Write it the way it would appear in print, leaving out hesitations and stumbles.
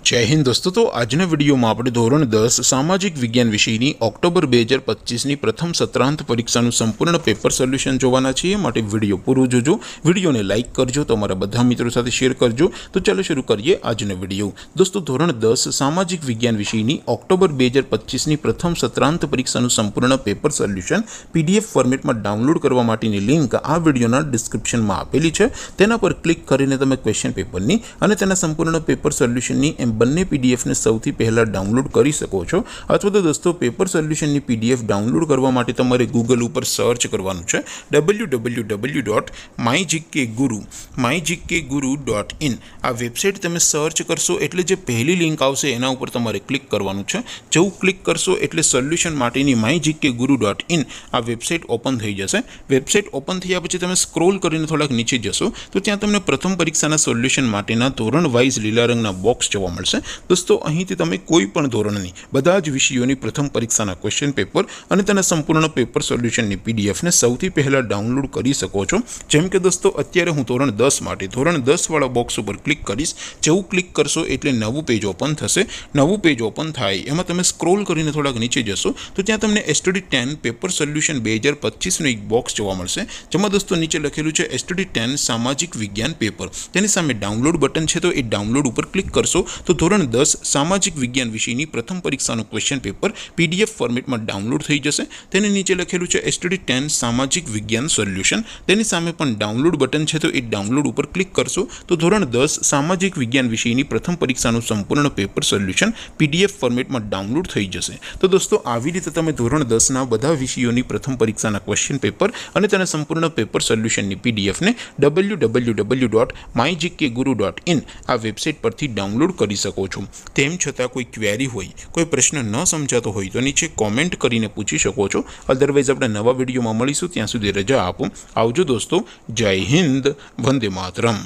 जय हिंद दोस्तों। तो આજના વિડીયોમાં આપણે ધોરણ 10 સામાજિક વિજ્ઞાન વિષયની ઓક્ટોબર 2025ની પ્રથમ સત્રાંત પરીક્ષાનું સંપૂર્ણ પેપર સોલ્યુશન જોવાના છીએ। માટે વિડીયો પૂરો જોજો, વિડીયોને લાઇક કરજો, તમારા બધા મિત્રો સાથે શેર કરજો। તો ચાલો શરૂ કરીએ આજનો વિડીયો। દોસ્તો, ધોરણ 10 સામાજિક વિજ્ઞાન વિષયની ઓક્ટોબર 2025ની પ્રથમ સત્રાંત પરીક્ષાનું સંપૂર્ણ પેપર સોલ્યુશન PDF ફોર્મેટમાં ડાઉનલોડ કરવા માટેની લિંક આ વિડીયોના ડિસ્ક્રિપ્શનમાં આપેલી છે। તેના પર ક્લિક કરીને તમે ક્વેશ્ચન પેપરની અને તેના સંપૂર્ણ પેપર સોલ્યુશનની બંને PDF ને સૌથી પહેલા ડાઉનલોડ કરી શકો છો। અથવા તો દોસ્તો, પેપર સોલ્યુશનની PDF ડાઉનલોડ કરવા માટે તમારે ગૂગલ ઉપર સર્ચ કરવાનું છે www.mygkguru.in। આ વેબસાઇટ તમે સર્ચ કરશો એટલે જે પહેલી લિંક આવશે એના ઉપર તમારે ક્લિક કરવાનું છે। જેવું ક્લિક કરશો એટલે સોલ્યુશન માટેની mygkguru.in આ વેબસાઇટ ઓપન થઈ જશે। વેબસાઇટ ઓપન થયા પછી તમે સ્ક્રોલ કરીને થોડાક નીચે જશો તો ત્યાં તમને પ્રથમ પરીક્ષાના સોલ્યુશન માટેના ધોરણ વાઇઝ લીલા રંગના બોક્સ જોવા મળશે। दोस्तों, અહીંથી તમે કોઈ પણ ધોરણની બધા જ વિષયોની પ્રથમ પરીક્ષાના ક્વેશ્ચન પેપર અને તેના સંપૂર્ણ પેપર સોલ્યુશનની PDF ને સૌથી પહેલા ડાઉનલોડ કરી શકો છો। જેમ કે દોસ્તો, અત્યારે હું ધોરણ 10 માટે ધોરણ 10 વાળા બોક્સ ઉપર ક્લિક કરીશ। જેવું ક્લિક કરશો એટલે નવું પેજ ઓપન થશે। નવું પેજ ઓપન થાય એમાં તમે સ્ક્રોલ કરીને થોડાક નીચે જશો તો ત્યાં તમને STD10 પેપર સોલ્યુશન 2025નું એક બોક્સ જોવા મળશે। જેમાં દોસ્તો નીચે લખેલું છે STD10 સામાજિક વિજ્ઞાન પેપર। તેની સામે ડાઉનલોડ બટન છે, તો એ ડાઉનલોડ ઉપર ક્લિક કરશો તો ધોરણ 10 સામાજિક વિજ્ઞાન વિષયની પ્રથમ પરીક્ષાનું ક્વેશ્ચન પેપર PDF ફોર્મેટમાં ડાઉનલોડ થઈ જશે। તેની નીચે લખેલું છે STD10 સામાજિક વિજ્ઞાન સોલ્યુશન। તેની સામે પણ ડાઉનલોડ બટન છે, તો એ ડાઉનલોડ ઉપર ક્લિક કરશો તો ધોરણ 10 સામાજિક વિજ્ઞાન વિષયની પ્રથમ પરીક્ષાનું સંપૂર્ણ પેપર સોલ્યુશન PDF ફોર્મેટમાં ડાઉનલોડ થઈ જશે। તો દોસ્તો, આવી રીતે તમે ધોરણ 10ના બધા વિષયોની પ્રથમ પરીક્ષાના ક્વેશ્ચન પેપર અને તેના સંપૂર્ણ પેપર સોલ્યુશનની PDF ને www.mygkguru.in આ વેબસાઇટ પરથી ડાઉનલોડ કરી શકો છો। તેમ છતાં કોઈ ક્વેરી હોય, કોઈ પ્રશ્ન ન સમજાતો હોય તો નીચે કોમેન્ટ કરીને પૂછી શકો છો। અધરવાઇઝ આપણે નવા વિડીયોમાં મળીશું, ત્યાં સુધી રજા આપો। આવજો દોસ્તો, જય હિન્દ, વંદે માતરમ।